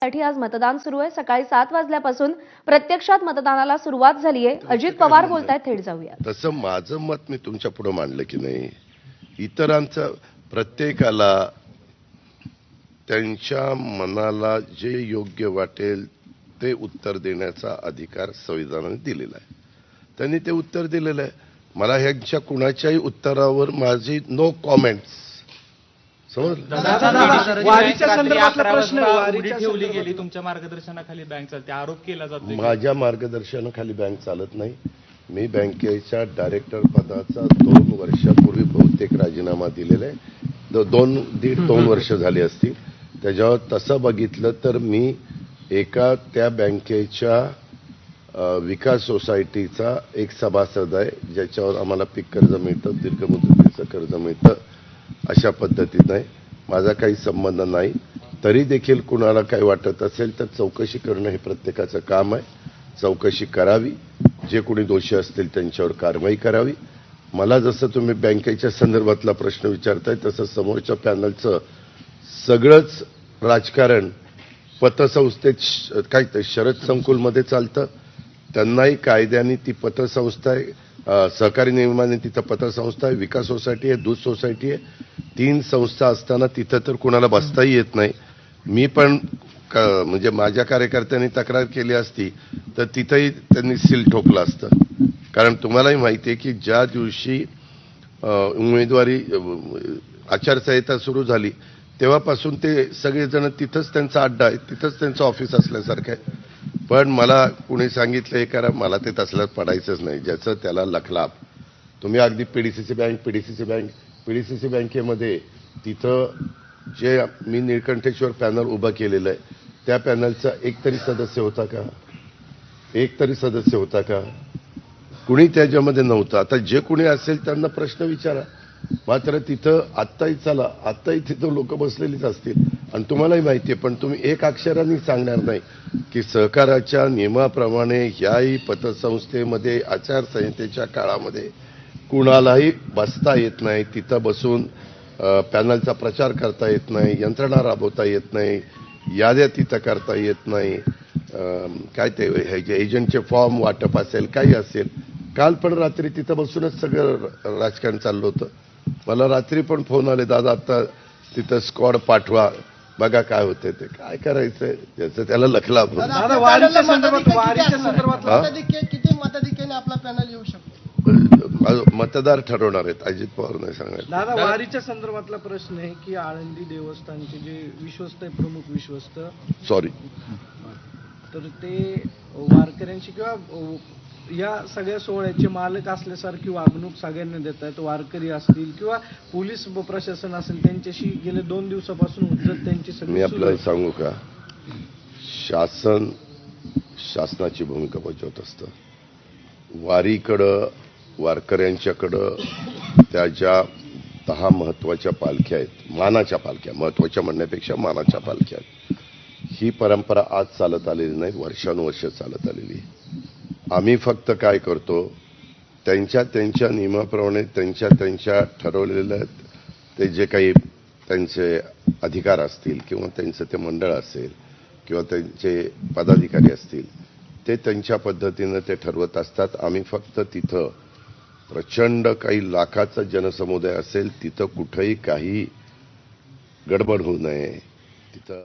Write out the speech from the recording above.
साठी आज मतदान सुरू आहे। सकाळी 7 वाजल्यापासून प्रत्यक्षात मतदानाला सुरुवात झाली आहे। अजित पवार बोलतायत, थेट जाऊया। तसं माझं मत मी तुमच्या पुढे मांडलं की नाही, इतरांचं प्रत्येकाला त्यांच्या मनाला जे योग्य वाटेल ते उत्तर देण्याचा अधिकार संविधानाने दिलेला आहे। त्यांनी ते उत्तर दिलेलं आहे। मला ह्यांच्या कुणाच्याही उत्तरावर माझी नो कॉमेंट्स। वारीच्या संदर्भातला प्रश्न वारी ठेवली गेली, तुमच्या मार्गदर्शनाखाली बँक चालते, आरोप केला जातो। माझ्या मार्गदर्शनाखाली बँक चालत नाही। मी बँकेच्या डायरेक्टर पदाचा 2 वर्षापूर्वी बहुतेक राजीनामा दिलेला आहे। 2 वर्ष झाली असतील। त्याच्यावर तसं बघितलं तर मी एका त्या बँकेच्या विकास सोसायटीचा एक सभासद आहे, ज्याच्यावर आम्हाला पीक कर्ज मिळतं, दीर्घ मुदतीचं कर्ज मिळतं। अशा पद्धतीने माझा काही संबंध नाही। तरी देखील कुणाला काही वाटत असेल तर चौकशी करणं हे प्रत्येकाचं काम आहे। चौकशी करावी, जे कोणी दोषी असतील त्यांच्यावर कारवाई करावी। मला जसं तुम्ही बँकेच्या संदर्भातला प्रश्न विचारताय तसं समोरच्या पॅनलचं सगळंच राजकारण पतसंस्थेत काय ते शरद संकुलमध्ये चालतं। त्यांनाही कायद्याने ती पतसंस्था आहे, सहकारी नियमाने तिथं पतसंस्था आहे, विकास सोसायटी आहे, दूध सोसायटी आहे। 3 संस्था असताना तिथं तर कुणाला बसताही येत नाही। मी पण म्हणजे माझ्या कार्यकर्त्यांनी तक्रार केली असती तर तिथंही त्यांनी सील ठोकलं असतं। कारण तुम्हालाही माहिती आहे की ज्या दिवशी उमेदवारी आचारसंहिता सुरू झाली तेव्हापासून ते सगळेजण तिथंच त्यांचा अड्डा आहे, तिथंच त्यांचं ऑफिस असल्यासारखं आहे। पण मला कुणी सांगितलं हे करा, मला ते तसलं पडायचंच नाही, ज्याचं त्याला लखलाभ। तुम्ही अगदी पीडीसीसी बँकेमध्ये तिथं जे मी निळकंठेश्वर पॅनल उभं केलेलं आहे त्या पॅनलचा एक तरी सदस्य होता का? कुणी त्याच्यामध्ये नव्हतं। आता जे कुणी असेल त्यांना प्रश्न विचारा। मात्र तिथं आत्ताही तिथं लोक बसलेलीच असतील। आणि तुम्हालाही माहिती आहे, पण तुम्ही एक अक्षरांनी सांगणार नाही की सहकाराच्या नियमाप्रमाणे ह्याही पतसंस्थेमध्ये आचारसंहितेच्या काळामध्ये कुणालाही बसता येत नाही, तिथं बसून पॅनलचा प्रचार करता येत नाही, यंत्रणा राबवता येत नाही, याद्या तिथं करता येत नाही, काय ते ह्याचे एजंटचे फॉर्म वाटप असेल, काही असेल। काल पण रात्री तिथं बसूनच सगळं राजकारण चाललं होतं। मला रात्री पण फोन आले, दादा आता तिथं स्क्वॉड पाठवा, बघा काय होते ते। काय करायचंय, त्याचं त्याला लखलाभ। किती मताधिक्याने आपला पॅनल येऊ शकतो मतदार ठरवणार आहेत, अजित पवार नाही सांगायचं। दादा, वारीच्या संदर्भातला प्रश्न आहे की आळंदी देवस्थानचे जे विश्वस्त आहे, प्रमुख विश्वस्त तर ते वारकऱ्यांची किंवा या सगळ्या सोहळ्याचे मालक असल्यासारखी वागणूक सगळ्यांना देत आहेत। वारकरी असतील किंवा पोलीस प्रशासन असेल, त्यांच्याशी गेले 2 दिवसापासून हुज्जत त्यांची सगळी। मी आपल्याला सांगू का, शासनाची भूमिका बजावत असतं। वारीकडं, वारकऱ्यांच्याकडं त्या ज्या 10 महत्वाच्या पालख्या आहेत, मानाच्या पालख्या, महत्वाच्या म्हणण्यापेक्षा मानाच्या पालख्या आहेत, ही परंपरा आज चालत आलेली नाही, वर्षानुवर्ष चालत आलेली आहे। आम्ही फक्त काय करतो, त्यांच्या नियमाप्रमाणे त्यांच्या ठरवलेल्या ते जे काही त्यांचे अधिकार असतील किंवा त्यांचं ते मंडळ असेल किंवा त्यांचे पदाधिकारी असतील, ते त्यांच्या पद्धतीनं ते ठरवत असतात। आम्ही फक्त तिथं प्रचंड काही लाखाचा जनसमुदाय असेल, तिथं कुठेही काही गडबड होऊ नये, तिथं